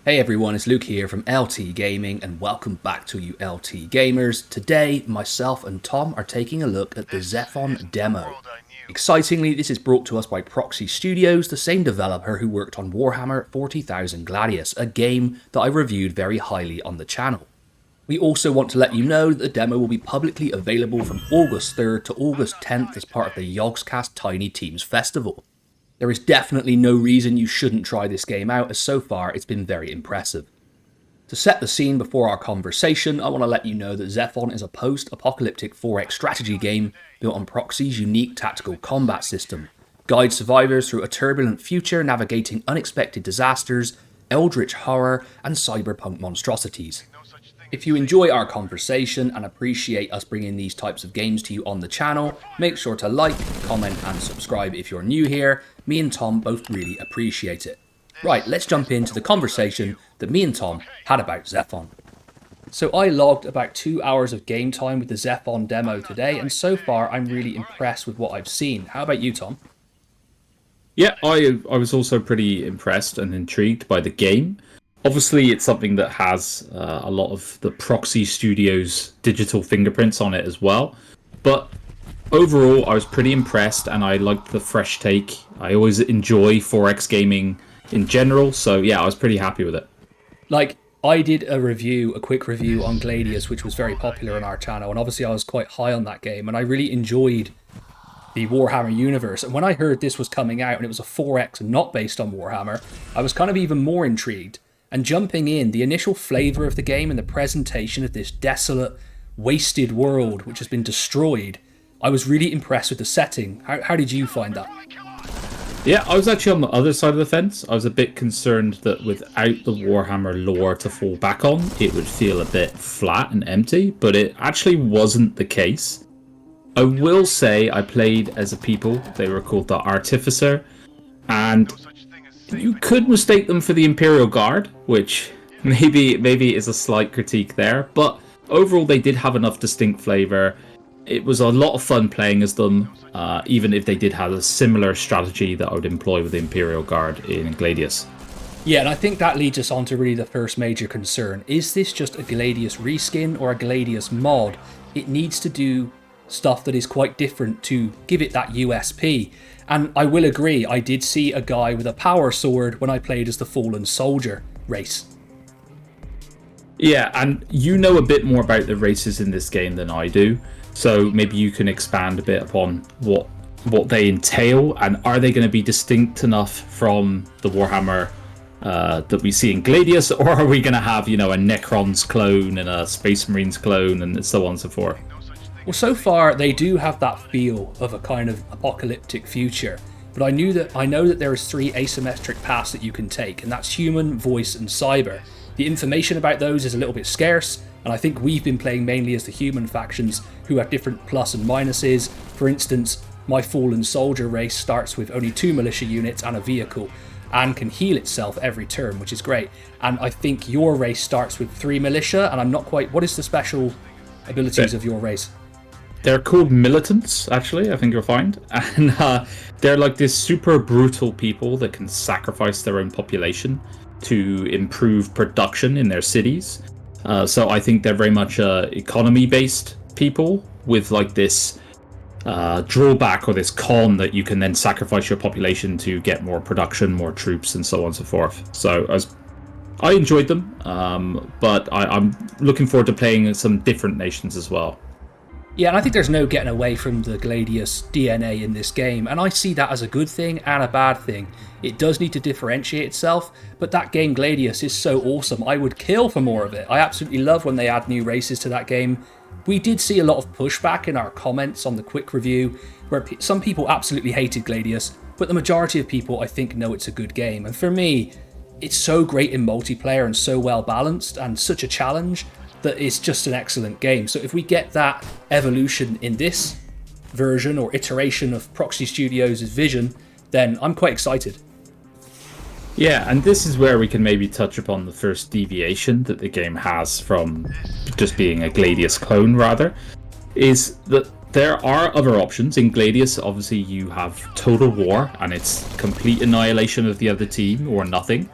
Hey everyone, it's Luke here from LT Gaming and welcome back to you LT Gamers. Today, myself and Tom are taking a look at the ZEPHON demo. Excitingly, this is brought to us by Proxy Studios, the same developer who worked on Warhammer 40,000 Gladius, a game that I reviewed very highly on the channel. We also want to let you know that the demo will be publicly available from August 3rd to August 10th as part of the Yogscast Tiny Teams Festival. There is definitely no reason you shouldn't try this game out, as so far it's been very impressive. To set the scene before our conversation, I want to let you know that ZEPHON is a post-apocalyptic 4X strategy game built on Proxy's unique tactical combat system. Guide survivors through a turbulent future navigating unexpected disasters, eldritch horror, and cyberpunk monstrosities. If you enjoy our conversation and appreciate us bringing these types of games to you on the channel, make sure to like, comment and subscribe if you're new here. Me and Tom both really appreciate it. Right, let's jump into the conversation that me and Tom had about ZEPHON. So I logged about 2 hours of game time with the ZEPHON demo today, and so far I'm really impressed with what I've seen. How about you, Tom? Yeah, I was also pretty impressed and intrigued by the game. Obviously, it's something that has a lot of the Proxy Studios digital fingerprints on it as well. But overall, I was pretty impressed and I liked the fresh take. I always enjoy 4X gaming in general, so yeah, I was pretty happy with it. Like, I did a quick review on Gladius, which was very popular on our channel, and obviously I was quite high on that game, and I really enjoyed the Warhammer universe. And when I heard this was coming out and it was a 4X not based on Warhammer, I was kind of even more intrigued. And jumping in, the initial flavour of the game and the presentation of this desolate, wasted world which has been destroyed, I was really impressed with the setting. How did you find that? Yeah, I was actually on the other side of the fence. I was a bit concerned that without the Warhammer lore to fall back on, it would feel a bit flat and empty, but it actually wasn't the case. I will say I played as a people. They were called the Artificer, and you could mistake them for the Imperial Guard, which maybe is a slight critique there, but overall they did have enough distinct flavour. It was a lot of fun playing as them, even if they did have a similar strategy that I would employ with the Imperial Guard in Gladius. Yeah, and I think that leads us on to really the first major concern. Is this just a Gladius reskin or a Gladius mod? It needs to do stuff that is quite different to give it that USP. And I will agree, I did see a guy with a power sword when I played as the Fallen Soldier race. Yeah, and you know a bit more about the races in this game than I do, so maybe you can expand a bit upon what they entail, and are they going to be distinct enough from the Warhammer that we see in Gladius, or are we going to have, you know, a Necrons clone and a Space Marines clone and so on and so forth? Well, so far they do have that feel of a kind of apocalyptic future, but I know that there is 3 asymmetric paths that you can take, and that's human, voice, and cyber. The information about those is a little bit scarce, and I think we've been playing mainly as the human factions who have different plus and minuses. For instance, my Fallen Soldier race starts with only 2 militia units and a vehicle, and can heal itself every turn, which is great. And I think your race starts with 3 militia, and I'm not quite... What is the special abilities of your race? They're called militants, actually, I think you'll find. And they're like this super brutal people that can sacrifice their own population to improve production in their cities. So I think they're very much economy-based people with like this drawback or this con that you can then sacrifice your population to get more production, more troops, and so on and so forth. So I enjoyed them, but I'm looking forward to playing some different nations as well. Yeah, and I think there's no getting away from the Gladius DNA in this game, and I see that as a good thing and a bad thing. It does need to differentiate itself, but that game Gladius is so awesome, I would kill for more of it. I absolutely love when they add new races to that game. We did see a lot of pushback in our comments on the quick review, where some people absolutely hated Gladius, but the majority of people I think know it's a good game. And for me, it's so great in multiplayer and so well balanced and such a challenge that it's just an excellent game. So if we get that evolution in this version or iteration of Proxy Studios' vision, then I'm quite excited. Yeah, and this is where we can maybe touch upon the first deviation that the game has from just being a Gladius clone, rather, is that there are other options. In Gladius, obviously, you have total war, and it's complete annihilation of the other team, or nothing.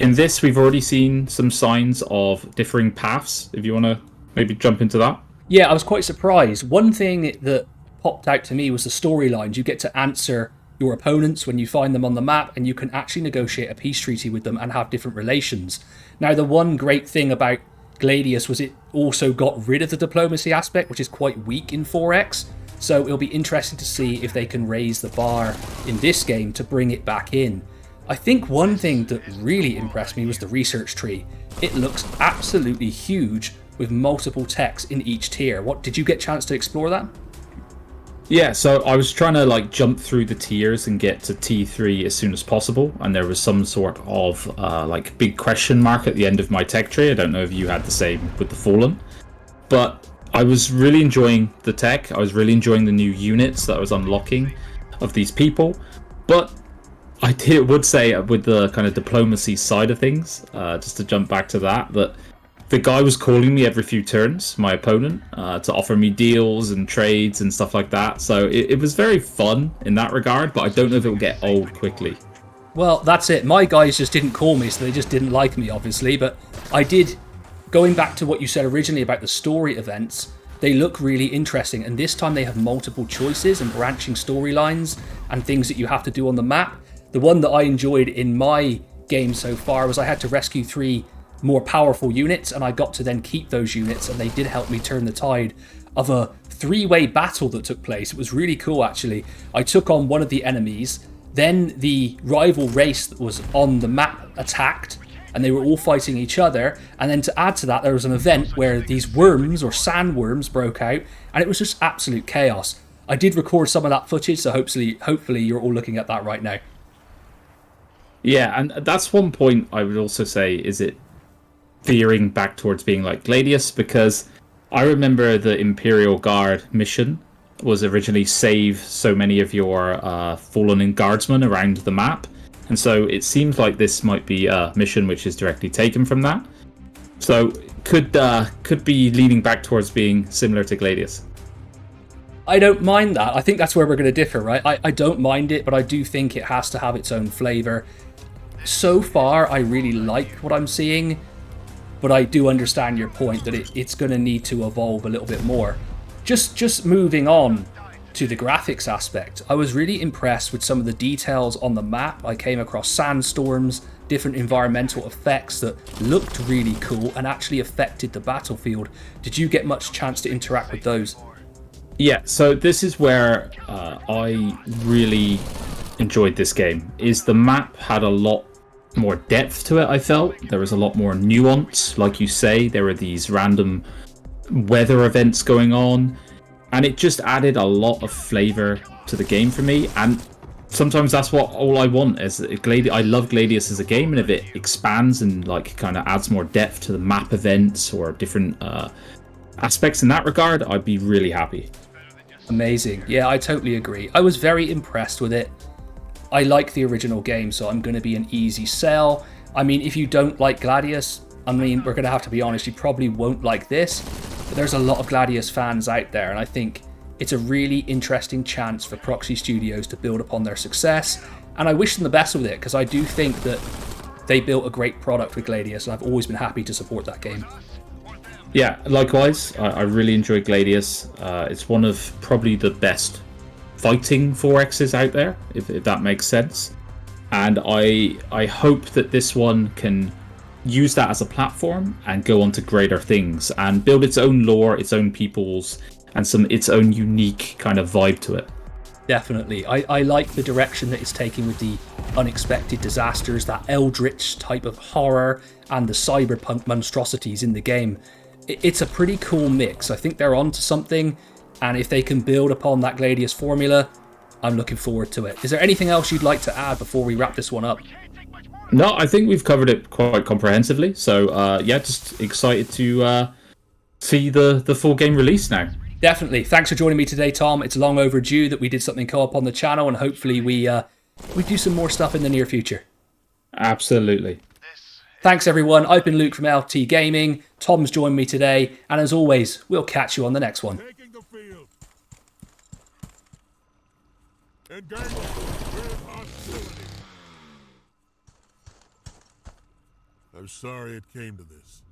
in this, we've already seen some signs of differing paths. If you want to maybe jump into that. Yeah, I was quite surprised. One thing that popped out to me was the storylines. You get to answer your opponents when you find them on the map, and you can actually negotiate a peace treaty with them and have different relations. Now, the one great thing about Gladius was it also got rid of the diplomacy aspect, which is quite weak in 4X. So it'll be interesting to see if they can raise the bar in this game to bring it back in. I think one thing that really impressed me was the research tree. It looks absolutely huge with multiple techs in each tier. What did you get a chance to explore that? Yeah, so I was trying to like jump through the tiers and get to T3 as soon as possible, and there was some sort of like big question mark at the end of my tech tree. I don't know if you had the same with the Fallen, but I was really enjoying the tech. I was really enjoying the new units that I was unlocking of these people, but I would say with the kind of diplomacy side of things, just to jump back to that the guy was calling me every few turns, my opponent, to offer me deals and trades and stuff like that. So it was very fun in that regard, but I don't know if it will get old quickly. Well, that's it. My guys just didn't call me, so they just didn't like me, obviously. But I did, going back to what you said originally about the story events, they look really interesting. And this time they have multiple choices and branching storylines and things that you have to do on the map. The one that I enjoyed in my game so far was I had to rescue 3 more powerful units, and I got to then keep those units, and they did help me turn the tide of a 3-way battle that took place. It was really cool, actually. I took on one of the enemies, then the rival race that was on the map attacked, and they were all fighting each other, and then to add to that, there was an event where these worms or sandworms broke out, and it was just absolute chaos. I did record some of that footage, so hopefully you're all looking at that right now. Yeah, and that's one point I would also say, is it veering back towards being like Gladius, because I remember the Imperial Guard mission was originally save so many of your fallen and guardsmen around the map, and so it seems like this might be a mission which is directly taken from that. So could be leaning back towards being similar to Gladius. I don't mind that. I think that's where we're going to differ, right? I don't mind it, but I do think it has to have its own flavour. So far, I really like what I'm seeing, but I do understand your point that it's going to need to evolve a little bit more. Just moving on to the graphics aspect, I was really impressed with some of the details on the map. I came across sandstorms, different environmental effects that looked really cool and actually affected the battlefield. Did you get much chance to interact with those? Yeah, so this is where I really enjoyed this game, is the map had a lot more depth to it. I felt there was a lot more nuance. Like you say, there were these random weather events going on, and it just added a lot of flavor to the game for me. And sometimes that's what all I want is I love Gladius as a game, and if it expands and like kind of adds more depth to the map events or different aspects in that regard, I'd be really happy. Amazing. Yeah, I totally agree. I was very impressed with it. I like the original game, so I'm going to be an easy sell. I mean, if you don't like Gladius, I mean, we're going to have to be honest, you probably won't like this. But there's a lot of Gladius fans out there, and I think it's a really interesting chance for Proxy Studios to build upon their success. And I wish them the best with it, because I do think that they built a great product with Gladius, and I've always been happy to support that game. Yeah, likewise. I really enjoy Gladius. It's one of probably the best fighting 4Xs out there, if that makes sense. And I hope that this one can use that as a platform and go on to greater things and build its own lore, its own peoples, and its own unique kind of vibe to it. Definitely. I like the direction that it's taking with the unexpected disasters, that eldritch type of horror, and the cyberpunk monstrosities in the game. It's a pretty cool mix. I think they're onto something, and if they can build upon that Gladius formula, I'm looking forward to it. Is there anything else you'd like to add before we wrap this one up? No, I think we've covered it quite comprehensively. So yeah, just excited to see the full game release now. Definitely. Thanks for joining me today, Tom. It's long overdue that we did something co-op on the channel, and hopefully we do some more stuff in the near future. Absolutely. Thanks, everyone. I've been Luke from LT Gaming. Tom's joined me today, and as always, we'll catch you on the next one. Taking the field. Engage with hostility. I'm sorry it came to this.